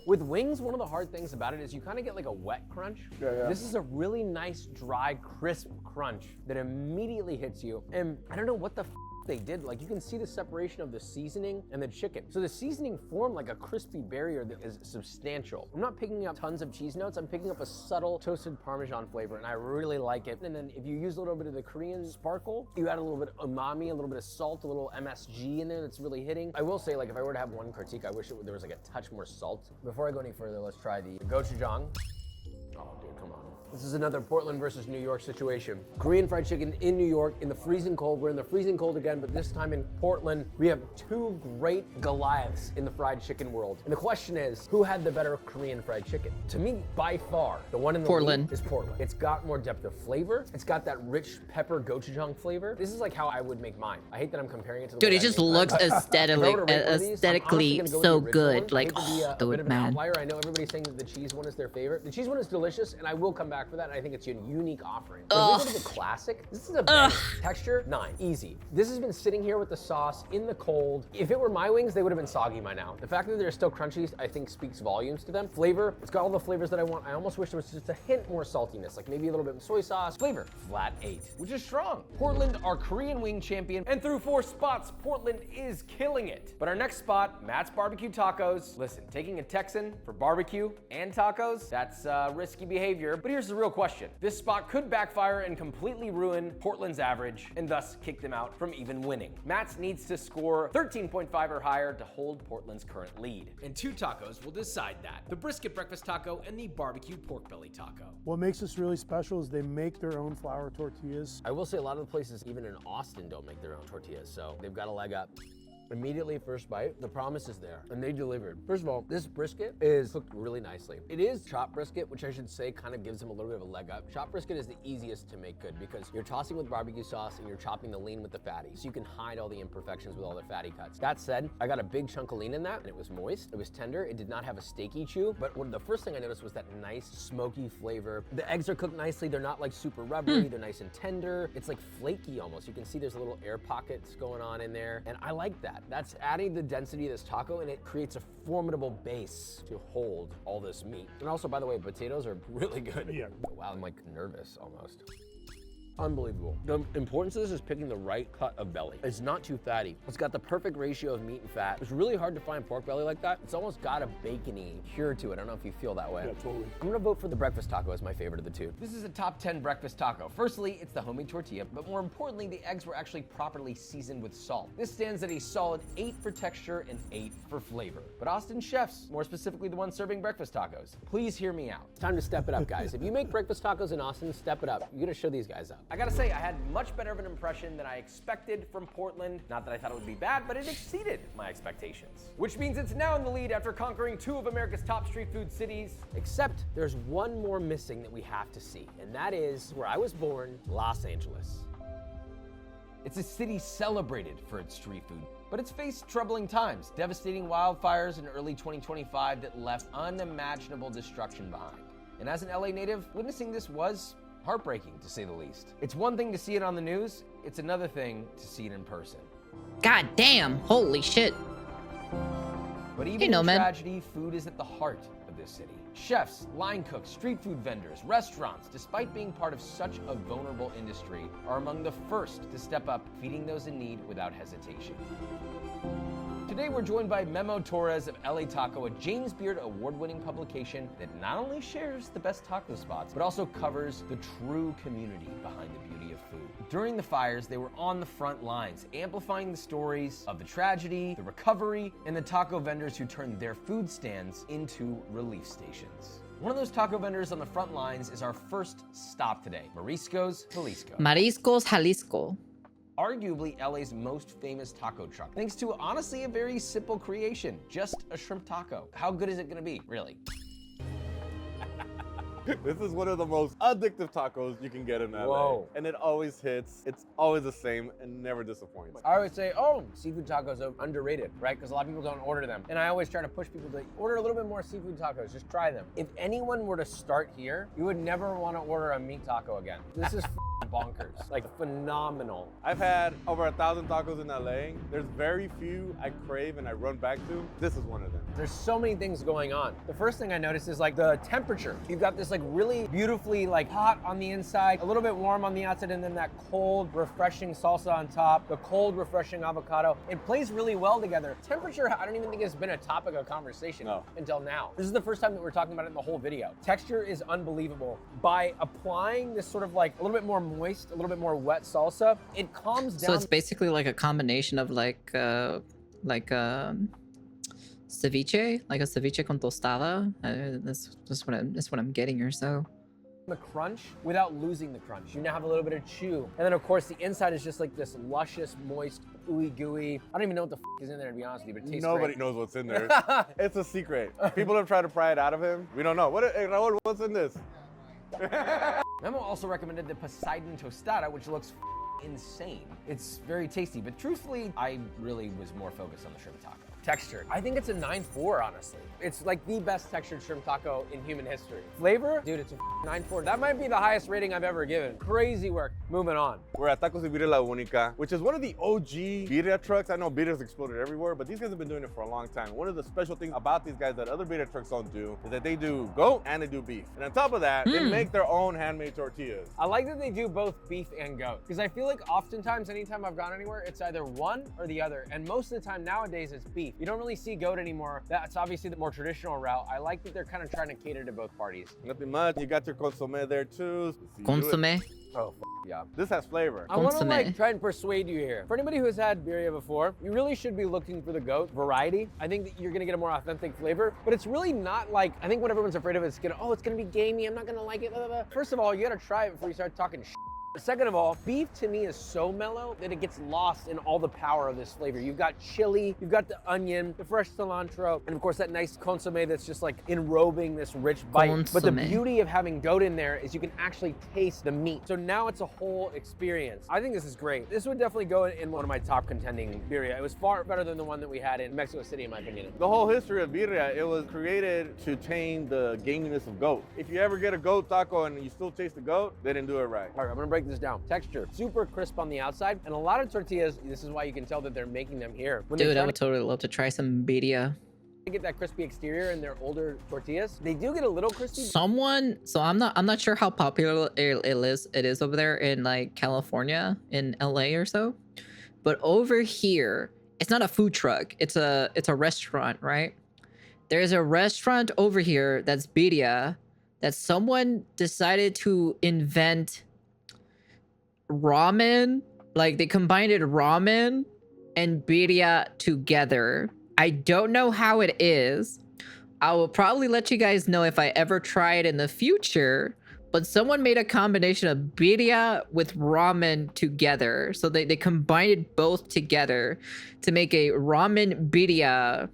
With wings, one of the hard things about it is you kind of get like a wet crunch. Yeah. This is a really nice, dry, crisp crunch that immediately hits you. And I don't know what the f they did. Like, you can see the separation of the seasoning and the chicken. So the seasoning formed like a crispy barrier that is substantial. I'm not picking up tons of cheese notes. I'm picking up a subtle toasted Parmesan flavor, and I really like it. And then if you use a little bit of the Korean sparkle, you add a little bit of umami, a little bit of salt, a little MSG in there that's really hitting. I will say, like, if I were to have one critique, I wish there was like a touch more salt. Before I go any further, let's try the gochujang. Oh, dude, come on. This is another Portland versus New York situation. Korean fried chicken in New York in the freezing cold. We're in the freezing cold again, but this time in Portland, we have 2 great Goliaths in the fried chicken world. And the question is, who had the better Korean fried chicken? To me, by far, the one in the Portland. lead is Portland. It's got more depth of flavor. It's got that rich pepper gochujang flavor. This is like how I would make mine. I hate that I'm comparing it to the Dude, way it I just make mine, looks but aesthetically if I were to rate one of these, I'm aesthetically honestly gonna go with so the original good. one. Like, I hate to be a dude, bit of an man. outlier. I know everybody's saying that the cheese one is their favorite. The cheese one is delicious, and I will come back for that. And I think it's a unique offering. But if we go to the classic, this is a banger. Texture, 9, easy. This has been sitting here with the sauce in the cold. If it were my wings, they would have been soggy by now. The fact that they're still crunchy, I think speaks volumes to them. Flavor, it's got all the flavors that I want. I almost wish there was just a hint more saltiness, like maybe a little bit of soy sauce. Flavor, flat 8, which is strong. Portland, our Korean wing champion, and through 4 spots, Portland is killing it. But our next spot, Matt's Barbecue Tacos. Listen, taking a Texan for barbecue and tacos, that's risky behavior. But here's the real question. This spot could backfire and completely ruin Portland's average and thus kick them out from even winning. Matt's needs to score 13.5 or higher to hold Portland's current lead. And 2 tacos will decide that. The brisket breakfast taco and the barbecue pork belly taco. What makes this really special is they make their own flour tortillas. I will say a lot of the places, even in Austin, don't make their own tortillas, so they've got a leg up. Immediately first bite, the promise is there, and they delivered. First of all, this brisket is cooked really nicely. It is chopped brisket, which I should say kind of gives them a little bit of a leg up. Chopped brisket is the easiest to make good because you're tossing with barbecue sauce and you're chopping the lean with the fatty, so you can hide all the imperfections with all the fatty cuts. That said, I got a big chunk of lean in that, and it was moist, it was tender, it did not have a steaky chew, but the first thing I noticed was that nice smoky flavor. The eggs are cooked nicely, they're not like super rubbery, they're nice and tender. It's like flaky almost. You can see there's a little air pockets going on in there, and I like that. That's adding the density of this taco, and it creates a formidable base to hold all this meat. And also, by the way, potatoes are really good. Yeah. Wow, I'm like nervous almost. Unbelievable. The importance of this is picking the right cut of belly. It's not too fatty. It's got the perfect ratio of meat and fat. It's really hard to find pork belly like that. It's almost got a bacony cure to it. I don't know if you feel that way. Yeah, totally. I'm gonna vote for the breakfast taco as my favorite of the 2. This is a top 10 breakfast taco. Firstly, it's the homemade tortilla, but more importantly, the eggs were actually properly seasoned with salt. This stands at a solid 8 for texture and 8 for flavor. But Austin chefs, more specifically the ones serving breakfast tacos, please hear me out. It's time to step it up, guys. If you make breakfast tacos in Austin, step it up. You gotta show these guys up. I gotta say, I had much better of an impression than I expected from Portland. Not that I thought it would be bad, but it exceeded my expectations. Which means it's now in the lead after conquering 2 of America's top street food cities. Except there's one more missing that we have to see, and that is where I was born, Los Angeles. It's a city celebrated for its street food, but it's faced troubling times, devastating wildfires in early 2025 that left unimaginable destruction behind. And as an LA native, witnessing this was heartbreaking, to say the least. It's one thing to see it on the news, it's another thing to see it in person. God damn, holy shit. But even in tragedy, food is at the heart of this city. Chefs, line cooks, street food vendors, restaurants, despite being part of such a vulnerable industry, are among the first to step up, feeding those in need without hesitation. Today we're joined by Memo Torres of LA Taco, a James Beard award-winning publication that not only shares the best taco spots, but also covers the true community behind the beauty of food. During the fires, they were on the front lines, amplifying the stories of the tragedy, the recovery, and the taco vendors who turned their food stands into relief stations. One of those taco vendors on the front lines is our first stop today, Mariscos Jalisco. Mariscos Jalisco. Arguably LA's most famous taco truck, thanks to honestly a very simple creation, just a shrimp taco. How good is it gonna be, really? This is one of the most addictive tacos you can get in LA. Whoa. And it always hits. It's always the same and never disappoints. I always say, oh, seafood tacos are underrated, right? Because a lot of people don't order them. And I always try to push people to order a little bit more seafood tacos, just try them. If anyone were to start here, you would never want to order a meat taco again. This is bonkers, like phenomenal. I've had over 1,000 tacos in LA. There's very few I crave and I run back to. This is one of them. There's so many things going on. The first thing I noticed is like the temperature. You've got this like really beautifully like hot on the inside, a little bit warm on the outside, and then that cold, refreshing salsa on top, the cold, refreshing avocado. It plays really well together. Temperature, I don't even think it's been a topic of conversation until now. This is the first time that we're talking about it in the whole video. Texture is unbelievable. By applying this sort of like a little bit more moist, a little bit more wet salsa, it calms down. So it's basically like a combination of ceviche, like a ceviche con tostada. That's what I'm getting here. So the crunch without losing the crunch. You now have a little bit of chew. And then of course the inside is just like this luscious, moist, ooey gooey. I don't even know what the is in there, to be honest with you, but it tastes Nobody great. knows what's in there. It's a secret. People have tried to pry it out of him. We don't know. Hey, Raul, what's in this? Memo also recommended the Poseidon tostada, which looks insane. It's very tasty, but truthfully, I really was more focused on the shrimp taco. Texture, I think it's a 9.4, honestly. It's like the best textured shrimp taco in human history. Flavor, dude, it's a 9.4. That might be the highest rating I've ever given. Crazy work. Moving on. We're at Tacos y Birria La Única, which is one of the OG birria trucks. I know birria's exploded everywhere, but these guys have been doing it for a long time. One of the special things about these guys that other birria trucks don't do is that they do goat and they do beef. And on top of that, they make their own handmade tortillas. I like that they do both beef and goat, because I feel like oftentimes, anytime I've gone anywhere, it's either one or the other. And most of the time nowadays, it's beef. You don't really see goat anymore. That's obviously the more traditional route. I like that they're kind of trying to cater to both parties. Nothing much. You got your consomme there too. consomme. Oh, yeah. This has flavor. I want to like try and persuade you here. For anybody who has had birria before, you really should be looking for the goat variety. I think that you're gonna get a more authentic flavor, but it's really not like, I think what everyone's afraid of is it's gonna be gamey, I'm not gonna like it, blah, blah, blah. First of all, you gotta try it before you start talking shit. Second of all, beef to me is so mellow that it gets lost in all the power of this flavor. You've got chili, you've got the onion, the fresh cilantro, and of course that nice consomme that's just like enrobing this rich bite. Consomme. But the beauty of having goat in there is you can actually taste the meat. So now it's a whole experience. I think this is great. This would definitely go in one of my top contending birria. It was far better than the one that we had in Mexico City, in my opinion. The whole history of birria, it was created to tame the gaminess of goat. If you ever get a goat taco and you still taste the goat, they didn't do it right. All right, I'm gonna break this down. Texture, super crisp on the outside, and a lot of tortillas, this is why you can tell that they're making them here. When Dude, I would totally love to try some birria. They get that crispy exterior in their older tortillas. They do get a little crispy. So I'm not sure how popular it is over there in like California, in LA or so, but over here, it's not a food truck. It's a restaurant, right? There's a restaurant over here that's birria, that someone decided to invent ramen. Like they combined ramen and birria together. I don't know how it is. I will probably let you guys know if I ever try it in the future, but someone made a combination of birria with ramen together. So they combined it both together to make a ramen birria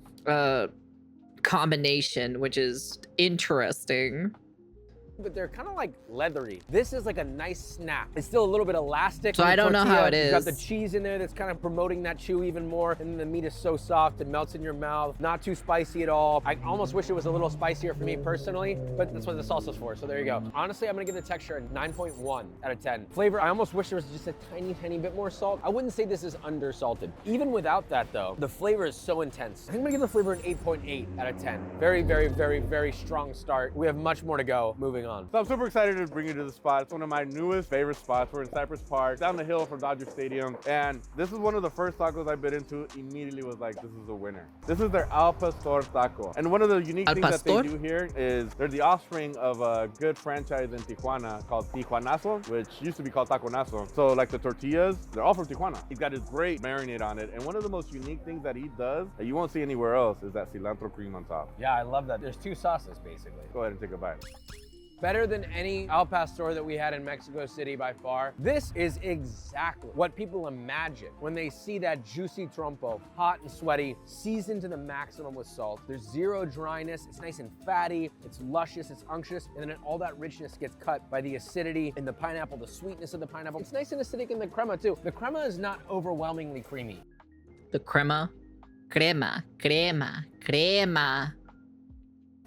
combination, which is interesting. But they're kind of like leathery. This is like a nice snap. It's still a little bit elastic. So on the I don't know how it tortilla. You've got the is. cheese in there that's kind of promoting that chew even more. And the meat is so soft, it melts in your mouth. Not too spicy at all. I almost wish it was a little spicier for me personally, but that's what the salsa's for, so there you go. Honestly, I'm gonna give the texture a 9.1 out of 10. Flavor, I almost wish there was just a tiny bit more salt. I wouldn't say this is under salted. Even without that though, the flavor is so intense. I think I'm gonna give the flavor an 8.8 out of 10. Very strong start. We have much more to go. Moving on. So I'm super excited to bring you to the spot. It's one of my newest favorite spots. We're in Cypress Park, down the hill from Dodger Stadium. And this is one of the first tacos I bit into. Immediately was like, this is a winner. This is their Al Pastor taco. And one of the unique things that they do here is they're the offspring of a good franchise in Tijuana called Tijuanazo, which used to be called Taconazo. So like the tortillas, they're all from Tijuana. He's got his great marinade on it. And one of the most unique things that he does that you won't see anywhere else is that cilantro cream on top. Yeah, I love that. There's two sauces basically. Go ahead and take a bite. Better than any al pastor that we had in Mexico City by far. This is exactly what people imagine when they see that juicy trompo, hot and sweaty, seasoned to the maximum with salt. There's zero dryness, it's nice and fatty, it's luscious, it's unctuous, and then all that richness gets cut by the acidity in the pineapple, the sweetness of the pineapple. It's nice and acidic in the crema too. The crema is not overwhelmingly creamy. The crema.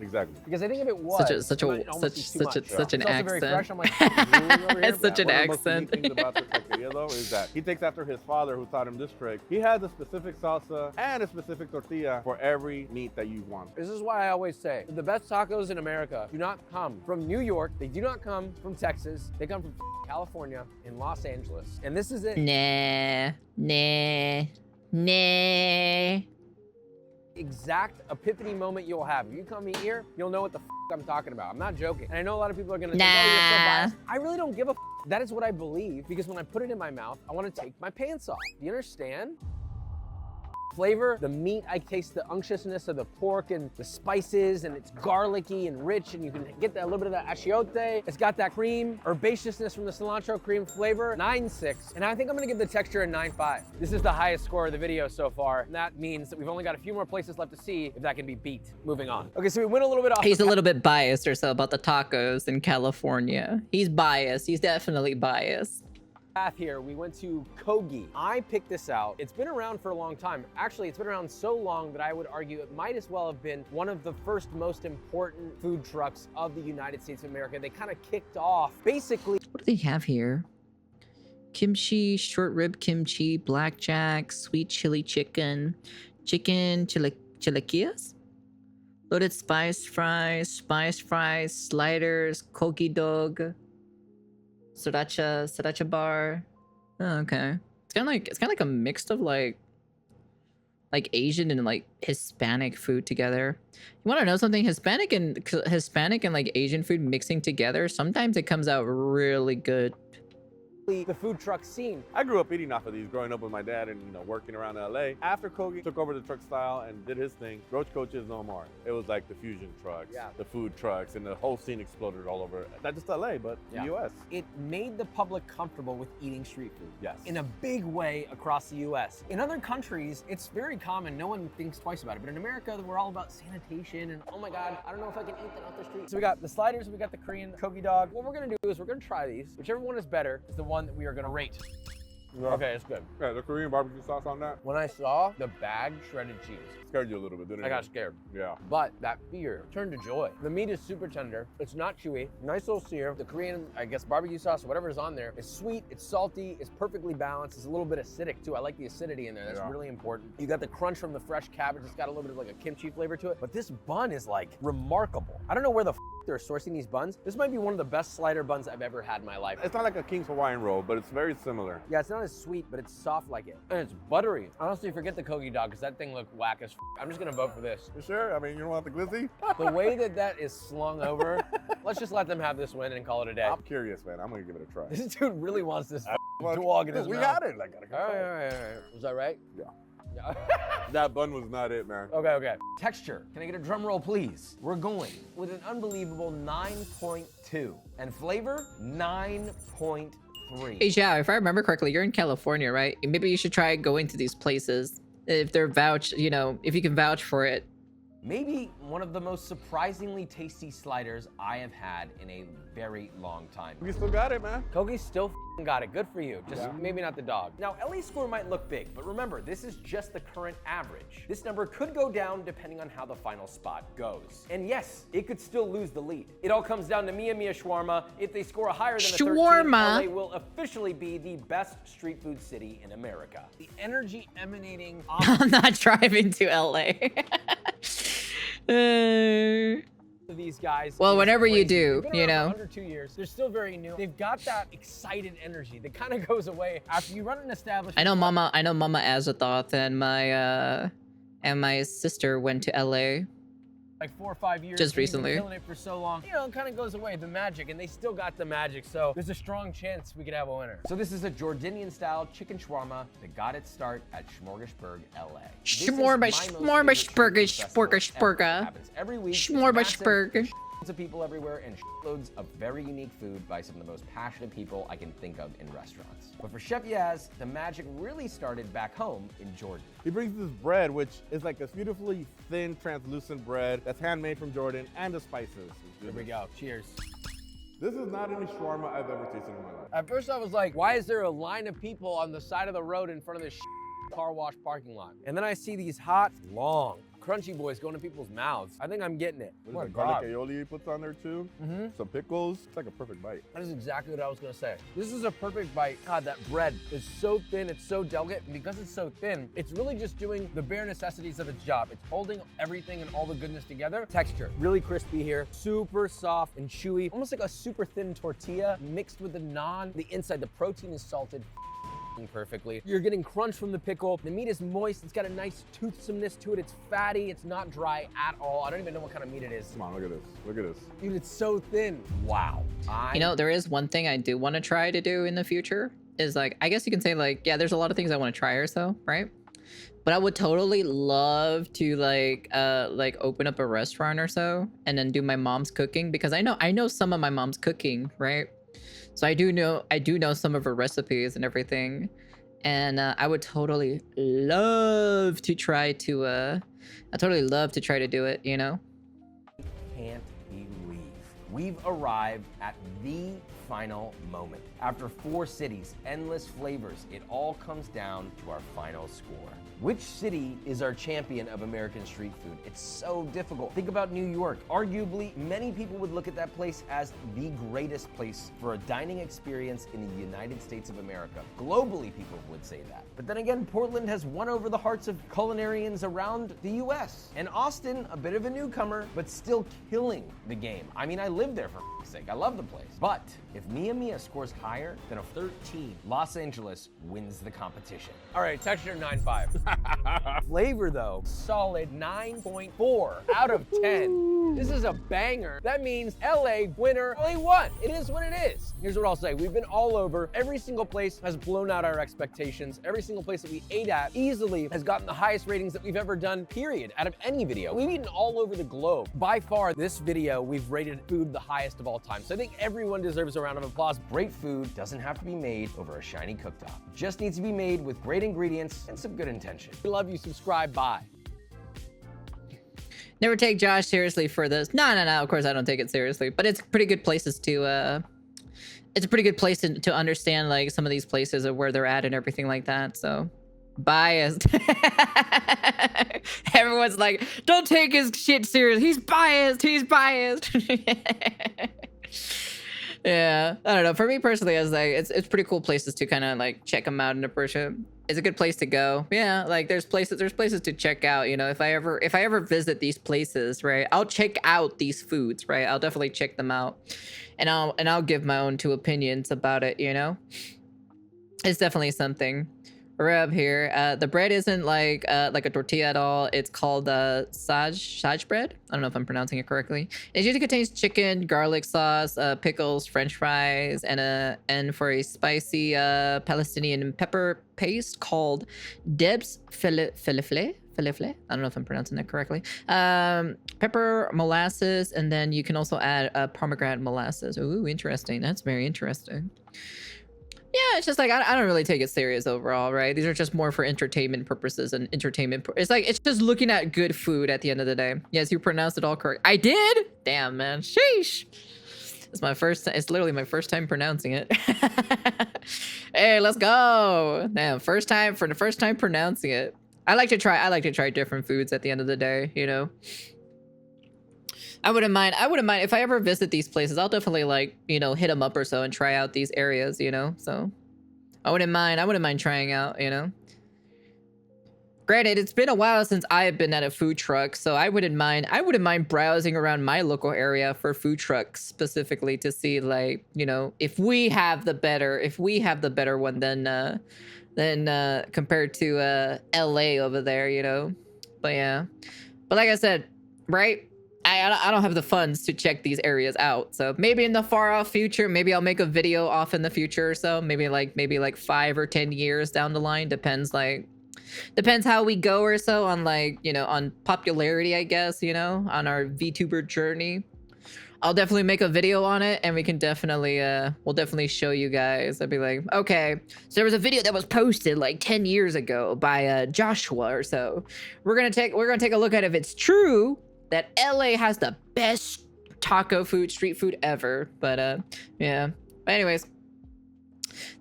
Exactly. Because I think if it was, such an it's also very fresh. accent. I'm like, over here. It's such an One accent. of the most unique things about this tortilla though is that he takes after his father who taught him this trick. He has a specific salsa and a specific tortilla for every meat that you want. This is why I always say the best tacos in America do not come from New York. They do not come from Texas. They come from California and Los Angeles. And this is it. Nah. Exact epiphany moment you'll have. If you come here, you'll know what the I'm talking about. I'm not joking. And I know a lot of people are gonna think, oh, you're so biased. I really don't give a That is what I believe, because when I put it in my mouth, I want to take my pants off. Do you understand? Flavor, the meat, I taste the unctuousness of the pork and the spices, and it's garlicky and rich, and you can get that little bit of that achiote. It's got that cream, herbaceousness from the cilantro cream flavor, 9.6. And I think I'm gonna give the texture a 9.5. This is the highest score of the video so far, and that means that we've only got a few more places left to see if that can be beat. Moving on. Okay, so we went a little bit off. He's a little bit biased or so about the tacos in California. He's biased. He's definitely biased. Path here, we went to Kogi. I picked this out. It's been around for a long time. Actually, it's been around so long that I would argue it might as well have been one of the first most important food trucks of the United States of America. They kind of kicked off basically. What do they have here? Kimchi, short rib kimchi, blackjack, sweet chili chicken, chilaquiles, loaded spiced fries, sliders, kogi dog, sriracha bar. Oh, okay. It's kind of like a mix of like Asian and like Hispanic food together. You want to know something? Hispanic and like Asian food mixing together, sometimes it comes out really good. The food truck scene. I grew up eating off of these growing up with my dad and working around LA. After Kogi took over the truck style and did his thing, Roach Coaches no more. It was like the fusion trucks, the food trucks, and the whole scene exploded all over, not just LA, but the US. It made the public comfortable with eating street food. Yes. In a big way across the US. In other countries, it's very common. No one thinks twice about it. But in America, we're all about sanitation and, oh my God, I don't know if I can eat that off the street. So we got the sliders, we got the Korean Kogi dog. What we're gonna do is we're gonna try these. Whichever one is better is the one that we are gonna rate. Okay, it's good. Yeah, the Korean barbecue sauce on that. When I saw the bagged shredded cheese, Scared you a little bit, didn't it? I got scared. Yeah. But that fear turned to joy. The meat is super tender. It's not chewy. Nice little sear. The Korean, I guess, barbecue sauce or whatever is on there is sweet, it's salty, it's perfectly balanced. It's a little bit acidic too. I like the acidity in there. That's really important. You got the crunch from the fresh cabbage. It's got a little bit of like a kimchi flavor to it. But this bun is like remarkable. I don't know where the they're sourcing these buns. This might be one of the best slider buns I've ever had in my life. It's not like a King's Hawaiian roll, but it's very similar. Yeah, it's not as sweet, but it's soft like it. And it's buttery. Honestly, forget the Kogi dog, because that thing looked whack as I'm just gonna vote for this. You sure? I mean, you don't want the glizzy? The way that that is slung over, let's just let them have this win and call it a day. I'm curious, man. I'm gonna give it a try. This dude really wants this dog in his mouth. We got it. Like, gotta All right. Was that right? Yeah. That bun was not it, man. Okay. Texture. Can I get a drum roll, please? We're going with an unbelievable 9.2. And flavor, 9.3. Hey, Zhao, if I remember correctly, you're in California, right? Maybe you should try going to these places if they're vouch, you know, if you can vouch for it. Maybe one of the most surprisingly tasty sliders I have had in a very long time. We still got it, man. Kogi still f***ing got it. Good for you. Just maybe not the dog. Now, LA's score might look big, but remember, this is just the current average. This number could go down depending on how the final spot goes. And yes, it could still lose the lead. It all comes down to Mia Mia Shawarma. If they score a higher than a 13, Shawarma. LA will officially be the best street food city in America. The energy emanating I'm not driving to LA. of these guys. Well, is whenever you crazy. do, They've been you around know. for under 2 years. They're still very new. They've got that excited energy that kind of goes away after you run an establishment. I know Mama Azathoth and my sister went to LA. Like 4 or 5 years. Just They've been recently. Killing it for so long. You know, it kind of goes away, the magic, and they still got the magic. So there's a strong chance we could have a winner. So this is a Jordanian style chicken shawarma that got its start at Smorgasburg, LA. Smorgasburger. Happens every week. Smorgasburg. Of people everywhere and loads of very unique food by some of the most passionate people I can think of in restaurants. But for Chef Yaz, the magic really started back home in Jordan. He brings this bread, which is like a beautifully thin, translucent bread that's handmade from Jordan, and the spices. Here we go. Cheers. This is not any shawarma I've ever tasted in my life. At first I was like, why is there a line of people on the side of the road in front of this car wash parking lot? And then I see these hot, long, crunchy boys going to people's mouths. I think I'm getting it. What is the garlic aioli he puts on there too? Some pickles. It's like a perfect bite. That is exactly what I was gonna say. This is a perfect bite. God, that bread is so thin, it's so delicate, and because it's so thin, it's really just doing the bare necessities of its job. It's holding everything and all the goodness together. Texture, really crispy here, super soft and chewy, almost like a super thin tortilla mixed with the naan. The inside, the protein is salted perfectly. You're getting crunch from the pickle. The meat is moist. It's got a nice toothsomeness to it. It's fatty. It's not dry at all. I don't even know what kind of meat it is. Come on, look at this. Look at this. Dude, it's so thin. Wow. You know, there is one thing I do want to try to do in the future is like, I guess you can say like, yeah, there's a lot of things I want to try or so, right? But I would totally love to like open up a restaurant or so and then do my mom's cooking, because I know some of my mom's cooking, right? So I do know some of her recipes and everything, and I would totally love to try to do it, you know. Can't believe we've arrived at the final moment. After 4 cities, endless flavors, it all comes down to our final score. Which city is our champion of American street food? It's so difficult. Think about New York. Arguably, many people would look at that place as the greatest place for a dining experience in the United States of America. Globally, people would say that. But then again, Portland has won over the hearts of culinarians around the US. And Austin, a bit of a newcomer, but still killing the game. I mean, I lived there for f***'s sake. I love the place. But if Mia Mia scores higher than a 13, Los Angeles wins the competition. All right, texture 9.5. Flavor though, solid 9.4 out of 10. This is a banger. That means LA winner only won. It is what it is. Here's what I'll say. We've been all over. Every single place has blown out our expectations. Every single place that we ate at easily has gotten the highest ratings that we've ever done, period, out of any video. We've eaten all over the globe. By far, this video, we've rated food the highest of all time. So I think everyone deserves a round of applause. Great food doesn't have to be made over a shiny cooktop. It just needs to be made with great ingredients and some good intention. We love you. Subscribe. Bye. Never take Josh seriously for this. No. Of course, I don't take it seriously, but it's pretty good places to. It's a pretty good place to understand like some of these places and where they're at and everything like that. So, biased. Everyone's like, don't take his shit serious. He's biased. He's biased. Yeah, I don't know. For me personally, I was like, it's pretty cool places to kind of like check them out and approach it. It's a good place to go. Yeah, like there's places to check out. You know, if I ever visit these places, right, I'll check out these foods, right. I'll definitely check them out, and I'll give my own 2 opinions about it. You know, it's definitely something, We're up here. The bread isn't like a tortilla at all. It's called saj bread. I don't know if I'm pronouncing it correctly. It usually contains chicken, garlic sauce, pickles, French fries, and for a spicy Palestinian pepper paste called Debs Falafel. I don't know if I'm pronouncing that correctly. Pepper, molasses, and then you can also add pomegranate molasses. Ooh, interesting. That's very interesting. Yeah, it's just like I don't really take it serious overall, right? These are just more for entertainment purposes and it's like it's just looking at good food at the end of the day. Yes, you pronounced it all correct. I did. Damn, man. Sheesh. It's my first. It's literally my first time pronouncing it. Hey, let's go. Damn, first time pronouncing it. I like to try different foods at the end of the day, you know. I wouldn't mind if I ever visit these places. I'll definitely like, you know, hit them up or so and try out these areas, you know. So I wouldn't mind trying out, you know. Granted, it's been a while since I've been at a food truck, so I wouldn't mind browsing around my local area for food trucks specifically to see, like, you know, if we have the better one than compared to LA over there, you know. But yeah, but like I said, right, I don't have the funds to check these areas out, so maybe in the far off future, maybe I'll make a video off in the future or so, maybe like 5 or 10 years down the line, depends how we go or so on, like, you know, on popularity, I guess, you know, on our VTuber journey. I'll definitely make a video on it, and we can definitely we'll definitely show you guys. I'd be like, okay, so there was a video that was posted like 10 years ago by Joshua or so. We're gonna take a look at if it's true that LA has the best taco food, street food ever. But yeah. But anyways,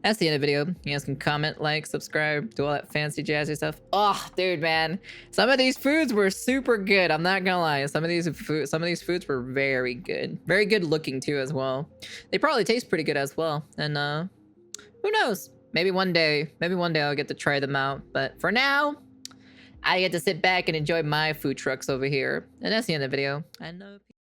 that's the end of the video. You guys can comment, like, subscribe, do all that fancy jazzy stuff. Oh, dude, man, some of these foods were super good. I'm not gonna lie. Some of these foods were very good looking too as well. They probably taste pretty good as well. And who knows? Maybe one day I'll get to try them out. But for now, I get to sit back and enjoy my food trucks over here. And that's the end of the video. I know.